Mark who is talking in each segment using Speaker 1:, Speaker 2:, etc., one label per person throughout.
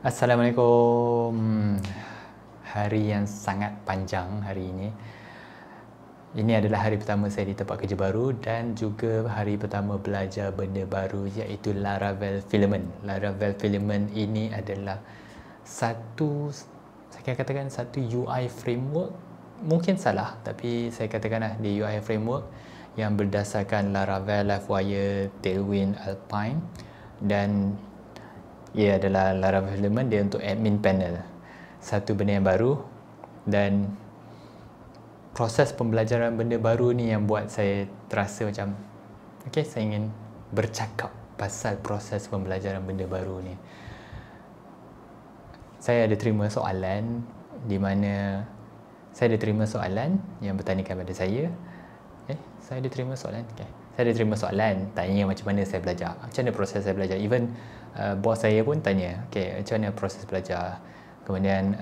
Speaker 1: Assalamualaikum. Hari yang sangat panjang hari ini. Ini adalah hari pertama saya di tempat kerja baru dan juga hari pertama belajar benda baru, iaitu Laravel Filament. Laravel Filament ini adalah saya akan katakan satu UI framework. Mungkin salah, tapi saya katakanlah dia UI framework yang berdasarkan Laravel, Livewire, Tailwind, Alpine, dan ia adalah Laravel Filament. Dia untuk admin panel. Satu benda yang baru, dan proses pembelajaran benda baru ni yang buat saya terasa macam saya ingin bercakap pasal proses pembelajaran benda baru ni. Saya ada terima soalan di mana saya ada terima soalan yang bertanyakan pada saya. Saya ada terima soalan. Saya ada terima soalan tanya macam mana saya belajar, macam mana proses saya belajar. Even bos saya pun tanya, macam mana proses belajar. Kemudian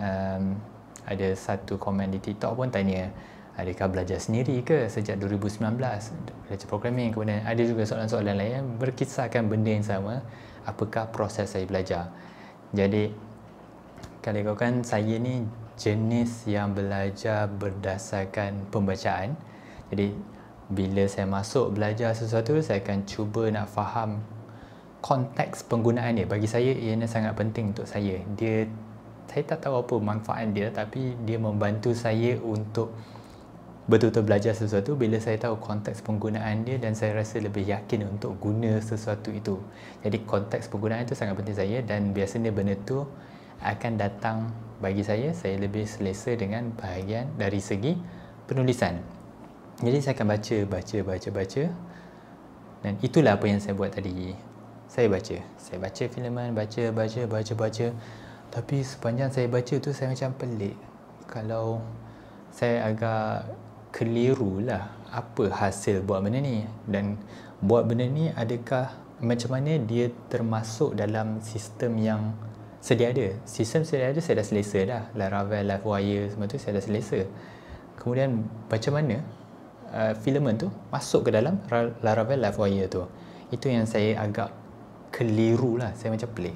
Speaker 1: ada satu komen di TikTok pun tanya, adakah belajar sendiri ke sejak 2019 belajar programming. Kemudian ada juga soalan-soalan lain yang berkisahkan benda yang sama, apakah proses saya belajar. Jadi kalau ikutkan, saya ni jenis yang belajar berdasarkan pembacaan. Jadi bila saya masuk belajar sesuatu, saya akan cuba nak faham konteks penggunaan dia. Bagi saya ianya sangat penting untuk saya. Saya tak tahu apa manfaat dia, tapi dia membantu saya untuk betul-betul belajar sesuatu bila saya tahu konteks penggunaan dia, dan saya rasa lebih yakin untuk guna sesuatu itu. Jadi konteks penggunaan itu sangat penting saya, dan biasanya benda tu akan datang bagi saya lebih selesa dengan bahagian dari segi penulisan. Jadi saya akan baca, dan itulah apa yang saya buat tadi. Saya baca filament, baca. Tapi sepanjang saya baca tu saya macam pelik. Kalau saya agak keliru lah apa hasil buat benda ni, dan buat benda ni adakah macam mana dia termasuk dalam sistem yang sedia ada. Sistem sedia ada saya dah selesa dah. Laravel, Livewire semua tu saya dah selesa. Kemudian macam mana filament tu masuk ke dalam Laravel, Livewire tu, itu yang saya agak keliru lah. Saya macam pelik,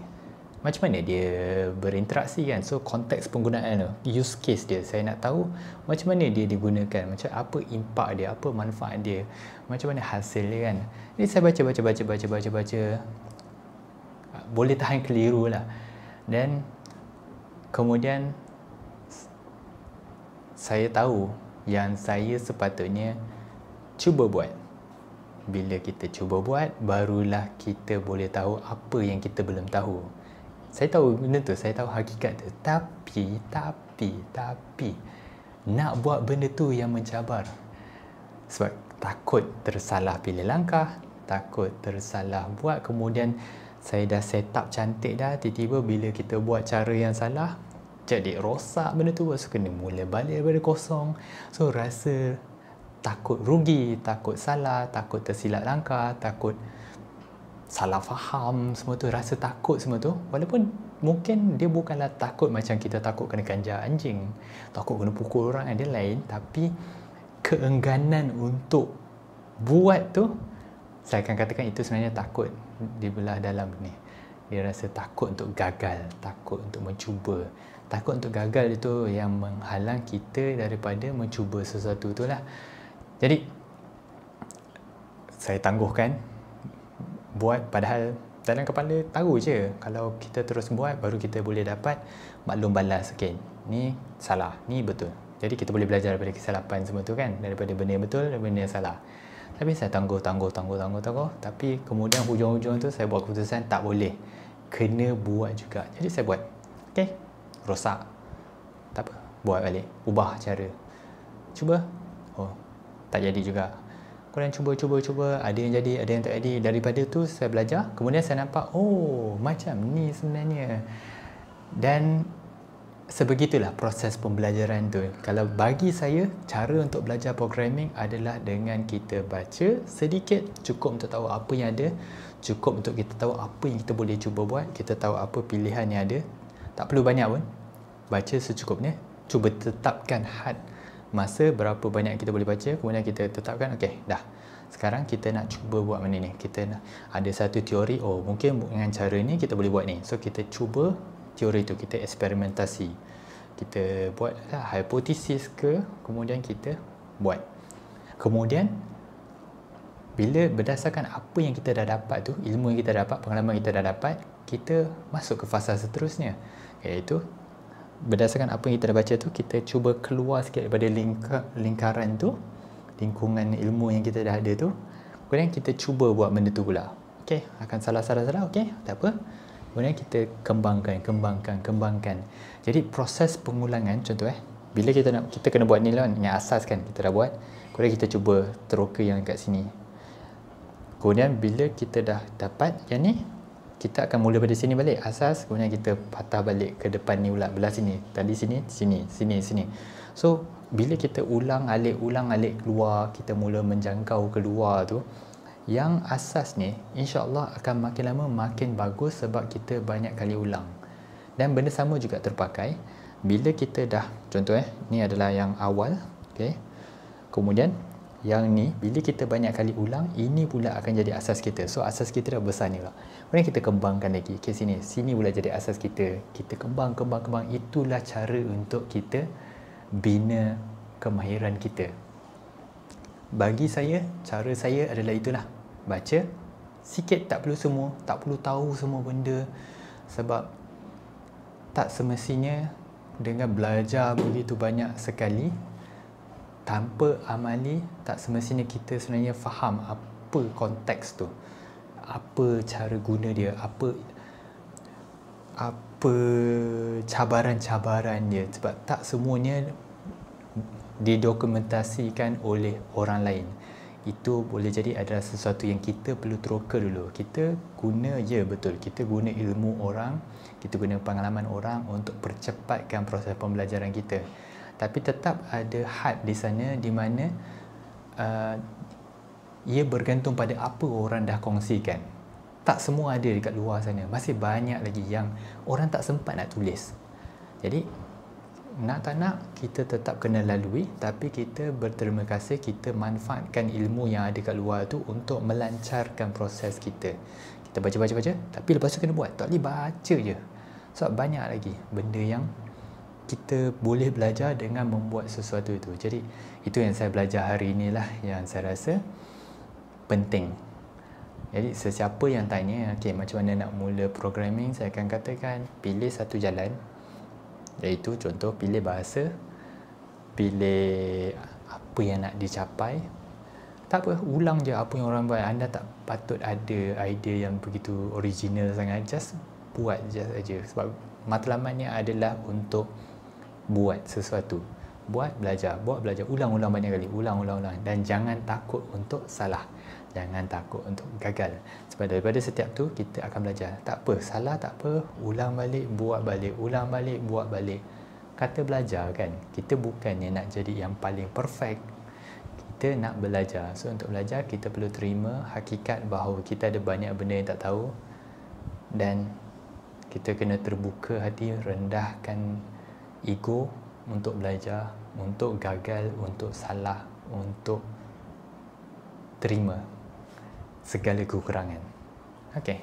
Speaker 1: macam mana dia berinteraksi kan. So konteks penggunaan tu, use case dia, saya nak tahu macam mana dia digunakan, macam apa impak dia, apa manfaat dia, macam mana hasil dia kan. Jadi saya baca, boleh tahan keliru lah. Dan kemudian saya tahu yang saya sepatutnya cuba buat. Bila kita cuba buat, barulah kita boleh tahu apa yang kita belum tahu. Saya tahu benda tu, saya tahu hakikat tu, tapi nak buat benda tu yang mencabar. Sebab takut tersalah pilih langkah, takut tersalah buat. Kemudian saya dah set up cantik dah, tiba-tiba bila kita buat cara yang salah, jadi rosak benda tu. So kena mula balik daripada kosong. So rasa takut rugi, takut salah, takut tersilap langkah, takut salah faham semua tu, rasa takut semua tu. Walaupun mungkin dia bukanlah takut macam kita takut kena ganja anjing, takut kena pukul orang, dia lain. Tapi keengganan untuk buat tu, saya akan katakan itu sebenarnya takut dibelah dalam ni. Dia rasa takut untuk gagal, takut untuk mencuba. Takut untuk gagal itu yang menghalang kita daripada mencuba sesuatu tu lah. Jadi saya tangguhkan buat, padahal dalam kepala tahu je kalau kita terus buat baru kita boleh dapat maklum balas. Ni salah, ni betul. Jadi kita boleh belajar daripada kesilapan semua tu kan, daripada benda yang betul dan benda yang salah. Tapi saya tangguh. Tapi kemudian hujung-hujung tu saya buat keputusan tak boleh, kena buat juga. Jadi saya buat. Rosak, tak apa, buat balik, ubah cara, cuba, tak jadi juga. Kemudian cuba, ada yang jadi, ada yang tak jadi. Daripada tu saya belajar. Kemudian saya nampak, macam ni sebenarnya. Dan sebegitulah proses pembelajaran tu. Kalau bagi saya, cara untuk belajar programming adalah dengan kita baca sedikit, cukup untuk tahu apa yang ada, cukup untuk kita tahu apa yang kita boleh cuba buat, kita tahu apa pilihan yang ada. Tak perlu banyak pun, baca secukupnya. Cuba tetapkan had masa berapa banyak kita boleh baca. Kemudian kita tetapkan, dah, sekarang kita nak cuba buat mana ni. Kita nak ada satu teori, mungkin dengan cara ni kita boleh buat ni. So kita cuba teori tu, kita eksperimentasi, kita buat hipotesis ke, kemudian kita buat. Kemudian bila berdasarkan apa yang kita dah dapat tu, ilmu yang kita dapat, pengalaman kita dah dapat, kita masuk ke fasa seterusnya, iaitu berdasarkan apa yang kita dah baca tu, kita cuba keluar sikit daripada lingkaran tu, lingkungan ilmu yang kita dah ada tu. Kemudian kita cuba buat benda tu pula. Okey, akan salah, okey, tak apa. Kemudian kita kembangkan. Jadi proses pengulangan, contoh bila kita kena buat ni lah, yang asas kan kita dah buat. Kemudian kita cuba teroka yang kat sini. Kemudian bila kita dah dapat yang ni, kita akan mula pada sini balik, asas. Kemudian kita patah balik ke depan ni pula, belah sini. Tadi sini. So bila kita ulang alik keluar, kita mula menjangkau keluar tu, yang asas ni insya-Allah akan makin lama makin bagus sebab kita banyak kali ulang. Dan benda sama juga terpakai bila kita dah, contoh ni adalah yang awal, okey. Kemudian yang ni bila kita banyak kali ulang, ini pula akan jadi asas kita. So asas kita dah besar ni lah. Kemudian kita kembangkan lagi ke sini pula jadi asas kita. Kita kembang. Itulah cara untuk kita bina kemahiran kita. Bagi saya, cara saya adalah itulah. Baca sikit, tak perlu semua, tak perlu tahu semua benda, sebab tak semestinya dengan belajar begitu banyak sekali tanpa amali, tak semestinya kita sebenarnya faham apa konteks tu, apa cara guna dia, apa cabaran-cabaran dia, sebab tak semuanya didokumentasikan oleh orang lain. Itu boleh jadi adalah sesuatu yang kita perlu teroka dulu. Kita guna, betul, kita guna ilmu orang, kita guna pengalaman orang untuk percepatkan proses pembelajaran kita. Tapi tetap ada had di sana di mana ia bergantung pada apa orang dah kongsikan. Tak semua ada dekat luar sana. Masih banyak lagi yang orang tak sempat nak tulis. Jadi nak tak nak, kita tetap kena lalui, tapi kita berterima kasih, kita manfaatkan ilmu yang ada kat luar tu untuk melancarkan proses kita. Kita baca, tapi lepas tu kena buat. Tak boleh baca je. Sebab banyak lagi benda yang kita boleh belajar dengan membuat sesuatu itu. Jadi itu yang saya belajar hari inilah, yang saya rasa penting. Jadi sesiapa yang tanya, okay, macam mana nak mula programming, saya akan katakan pilih satu jalan, iaitu contoh pilih bahasa, pilih apa yang nak dicapai. Tak apa, ulang je apa yang orang buat. Anda tak patut ada idea yang begitu original sangat, just buat je saja. Sebab matlamatnya adalah untuk buat sesuatu. Buat, belajar, ulang-ulang banyak kali, ulang. Dan jangan takut untuk salah, jangan takut untuk gagal. Sebab daripada setiap tu kita akan belajar. Tak apa, salah tak apa, ulang balik, buat balik, ulang balik, buat balik. Kata belajar kan, kita bukannya nak jadi yang paling perfect, kita nak belajar. So untuk belajar kita perlu terima hakikat bahawa kita ada banyak benda yang tak tahu, dan kita kena terbuka hati, rendahkan ego untuk belajar, untuk gagal, untuk salah, untuk terima segala kekurangan. Okey,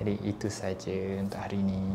Speaker 1: jadi itu saja untuk hari ini.